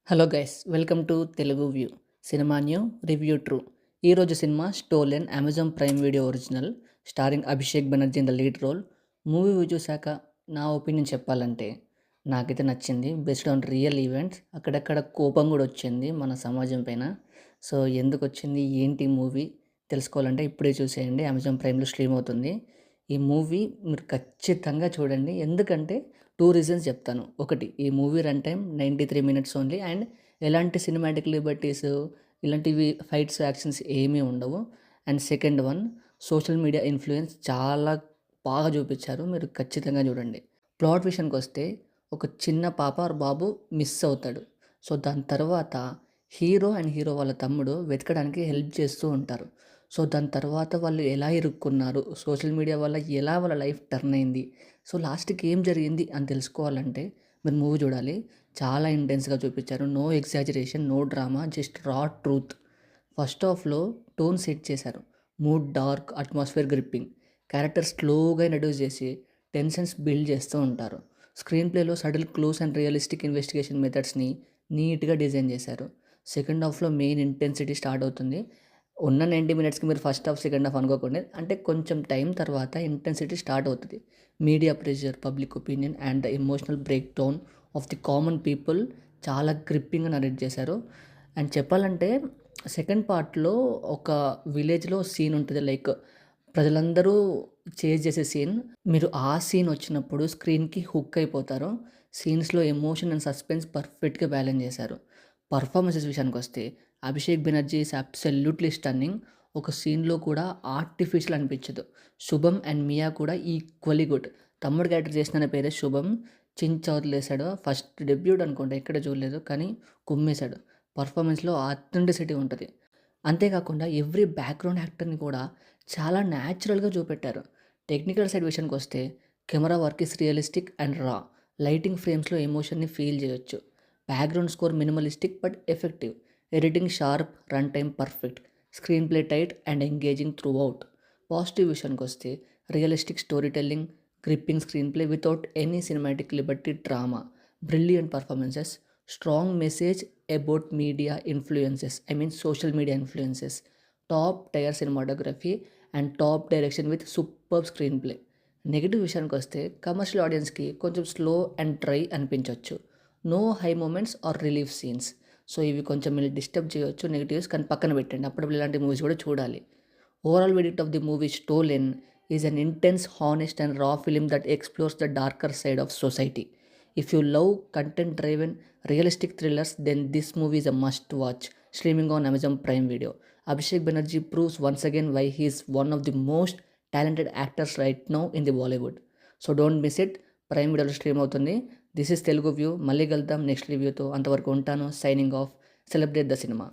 Hello guys, welcome to Telugu view cinema new review true. ఈరోజు cinema stolen, Amazon Prime Video original, starring Abhishek Banerjee in the lead role. Movie చూశాక నా opinion చెప్పాలంటే నాకైతే నచ్చింది. Based on real events. అక్కడక్కడ కోపం కూడా వచ్చింది మన సమాజం పైన. సో ఎందుకు వచ్చింది, ఏంటి మూవీ తెలుసుకోవాలంటే ఇప్పుడే చూసేయండి. అమెజాన్ ప్రైమ్లో స్ట్రీమ్ అవుతుంది. ఈ మూవీ మీరు ఖచ్చితంగా చూడండి. ఎందుకంటే 2 రీజన్స్ చెప్తాను. ఒకటి, ఈ movie run time 93 minutes only, and ఎలాంటి సినిమాటిక్ లిబర్టీస్, ఇలాంటివి ఫైట్స్, యాక్షన్స్ ఏమీ ఉండవు. And second one, social media influence చాలా బాగా చూపించారు. మీరు ఖచ్చితంగా చూడండి. ప్లాట్ విషయానికి వస్తే, ఒక చిన్న పాప ఆర్ బాబు మిస్ అవుతాడు. సో దాని తర్వాత హీరో అండ్ హీరో వాళ్ళ తమ్ముడు వెతకడానికి హెల్ప్ చేస్తూ ఉంటారు. సో దాని తర్వాత వాళ్ళు ఎలా ఇరుక్కున్నారు, సోషల్ మీడియా వల్ల ఎలా వాళ్ళ లైఫ్ టర్న్ అయింది, సో లాస్ట్కి ఏం జరిగింది అని తెలుసుకోవాలంటే మీరు మూవీ చూడాలి. చాలా ఇంటెన్స్గా చూపించారు. No exaggeration, no drama, just raw truth. First హాఫ్లో టోన్ సెట్ చేశారు. Mood dark, atmosphere gripping. Character స్లోగా ఇంట్రడ్యూస్ చేసి టెన్షన్స్ బిల్డ్ చేస్తూ ఉంటారు. స్క్రీన్ ప్లేలో subtle clues and realistic investigation మెథడ్స్ని నీట్గా డిజైన్ చేశారు. సెకండ్ హాఫ్లో మెయిన్ ఇంటెన్సిటీ స్టార్ట్ అవుతుంది. ఉన్న 90 మినిట్స్కి మీరు ఫస్ట్ హాఫ్, సెకండ్ హాఫ్ అనుకోకుండా, అంటే కొంచెం టైం తర్వాత ఇంటెన్సిటీ స్టార్ట్ అవుతుంది. Media pressure, public opinion and the emotional break down of the common people చాలా గ్రిప్పింగ్గా నరేట్ చేశారు. అండ్ చెప్పాలంటే సెకండ్ పార్ట్లో ఒక విలేజ్లో సీన్ ఉంటుంది, లైక్ ప్రజలందరూ చేజ్ చేసే సీన్. మీరు ఆ సీన్ వచ్చినప్పుడు స్క్రీన్కి హుక్ అయిపోతారు. సీన్స్లో ఎమోషన్ అండ్ సస్పెన్స్ పర్ఫెక్ట్గా బ్యాలెన్స్ చేశారు. పర్ఫార్మెన్సెస్ విషయానికి వస్తే Abhishek Banerjee is absolutely stunning. ఒక సీన్లో కూడా ఆర్టిఫిషియల్ అనిపించదు. శుభం అండ్ మియా కూడా ఈక్వల్లీ గుడ్. తమ్ముడు క్యారెక్టర్ చేసిన పేరే శుభం. చించ్ వదిలేశాడు. ఫస్ట్ డెబ్యూట్ అనుకుంటా, ఎక్కడ చూడలేదు, కానీ కుమ్మేశాడు. పర్ఫార్మెన్స్లో ఆథెంటిసిటీ ఉంటుంది. అంతేకాకుండా ఎవ్రీ బ్యాక్గ్రౌండ్ యాక్టర్ని కూడా చాలా న్యాచురల్గా చూపెట్టారు. టెక్నికల్ సైడ్ విషయానికి వస్తే camera work is realistic and రా. లైటింగ్ ఫ్రేమ్స్లో ఎమోషన్ని ఫీల్ చేయొచ్చు. Background score minimalistic but effective. Editing sharp, run time perfect. Screen play tight and engaging through out. Positive విషయానికి వస్తే realistic story telling, gripping screen play without any cinematic Liberty drama, brilliant performances, strong message about media influences, social media influences, top tier cinematography and top direction with super screen play. Negative విషయానికి వస్తే commercial ఆడియన్స్కి కొంచెం slow and dry అనిపించవచ్చు. No high moments or relief scenes. So ఇవి కొంచెం మీరు disturb చేయొచ్చు negatives, కానీ పక్కన పెట్టండి. అప్పుడప్పుడు ఇలాంటి మూవీస్ కూడా చూడాలి. Overall verdict of the movie stolen is an intense, honest and raw film that explores the darker side of society. If you love content driven, realistic thrillers, then this movie is a must watch. Streaming on Amazon Prime Video. Abhishek Banerjee proves once again why he is one of the most talented actors right now in the Bollywood. So don't miss it. Prime వీడియోలో stream అవుతుంది. This is Telugu view. మళ్ళీ కలుద్దాం next రివ్యూతో. అంతవరకు ఉంటాను. Signing off. Celebrate the cinema.